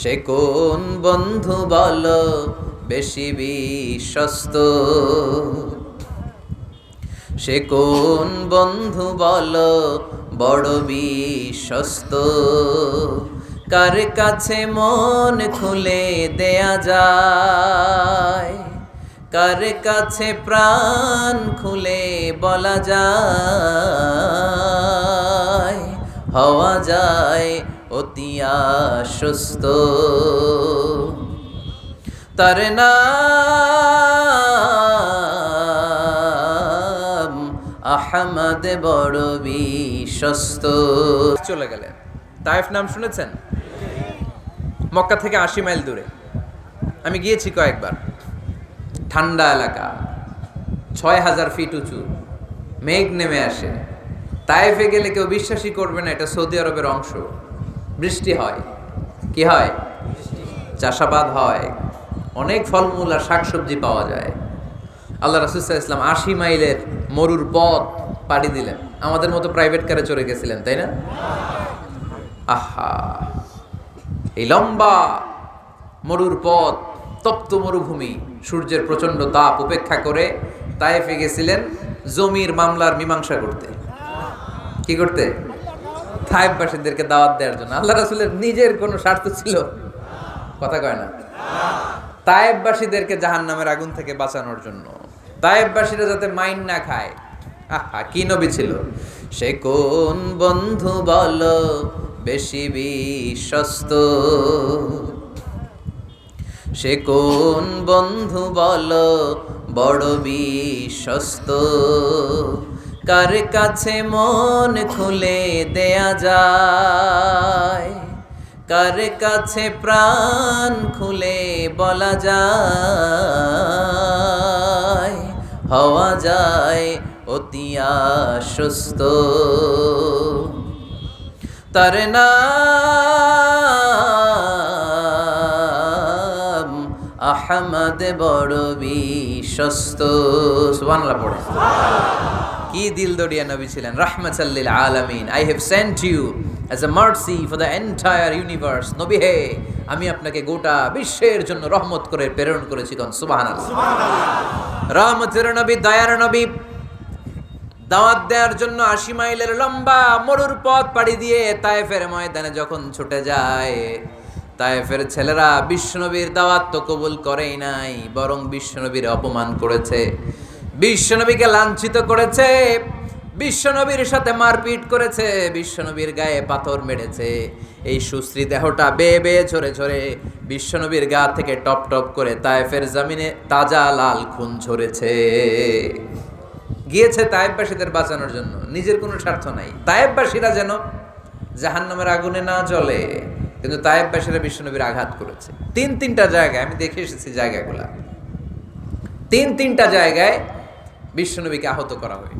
সে কোন বন্ধু বলো বেশি বিশ্বস্ত, সে কোন বন্ধু বলো বড় বিশ্বস্ত, কার কাছে মন খুলে দেয়া যায়, কার কাছে প্রাণ খুলে বলা যায়, হওয়া যায় অতি আশ্বস্ত। তার নাম আহমদ বড় বিশ্বস্ত। চলে গেলেন। তায়েফ নাম শুনেছেন? মক্কা থেকে ৮০ মাইল দূরে। আমি গিয়েছি কয়েকবার। ঠান্ডা এলাকা, ৬,০০০ ফিট উঁচু, মেঘ নেমে আসে। তায়েফে গেলে কেউ বিশ্বাসই করবে না এটা সৌদি আরবের অংশ। বৃষ্টি হয়, কি হয়? চাষাবাদ হয়, অনেক ফলমূল আর শাকসবজি পাওয়া যায়। আল্লাহ রাসূল সাল্লাল্লাহু আলাইহি ওয়াসাল্লাম ৮০ মাইলের মরুর পথ পাড়ি দিলেন। আমাদের মতো প্রাইভেট কারে চড়ে গেছিলেন, তাই না? আহা, এই লম্বা মরুর পথ, তপ্ত মরুভূমি, সূর্যের প্রচন্ড তাপ উপেক্ষা করে তায়েফে গেছিলেন জমির মামলার মীমাংসা করতে। কি করতে? তায়েফবাসীদেরকে দাওয়াত দেওয়ার জন্য। আল্লাহ রাসূলের নিজের কোনো স্বার্থ ছিল? কথা কয় না। তায়েফবাসীদেরকে জাহান্নামের আগুন থেকে বাঁচানোর জন্য, তায়েফবাসীরা যাতে মাইন না খায়। আহা, কি নবী ছিল! সে কোন বন্ধু বলো বেশি বিশ্বস্ত, সে কোন বন্ধু বলো বড় বিশ্বস্ত, কার কাছে মন খুলে দেয়া যায়, কার কাছে প্রাণ খুলে বলা যায়, হওয়া যায় অতি আশ্বস্ত। তার নাম আহমদ বড় বিশ্বস্ত। সুবহানাল্লাহ পড়ে। কি দিলদরিয়া নবী ছিলেন, রাহমাতাল লিল আলামিন। I have sent you as a mercy for the entire universe. নবী হে, আমি আপনাকে গোটা বিশ্বের জন্য রহমত করে প্রেরণ করেছি। কোন সুবহানাল্লাহ। রহমতের নবী, দয়ার নবী, দাওয়াত দেওয়ার জন্য ৮০ মাইলের লম্বা মরুর পথ পাড়ি দিয়ে তায়েফের ময়দানে যখন ছুটে যায়, তায়েফের ছেলেরা বিশ্বনবীর দাওয়াত তো কবুল করেই নাই, বরং বিশ্বনবীর অপমান করেছে, বিশ্বনবীকে লাঞ্ছিত করেছে, বিশ্বনবীর সাথে মারপিট করেছে, বিশ্বনবীর গায়ে পাথর মেরেছে। এই সুশ্রী দেহটা বেয়ে বেয়ে ঝরে ঝরে বিশ্বনবীর গা থেকে টপ টপ করে তায়েফের জমিনে তাজা লাল খুন ঝরেছে। গিয়েছে তায়েফবাসীদের বাঁচানোর জন্য, নিজের কোনো স্বার্থ নাই। তায়েফবাসীরা যেন জাহান্নামের আগুনে না জ্বলে, কিন্তু তায়েফবাসীরা বিশ্বনবীর আঘাত করেছে। তিনটা জায়গায় আমি দেখে এসেছি, জায়গাগুলা তিনটা জায়গায় বিশ্বনবীকে আহত করা হয়েছে।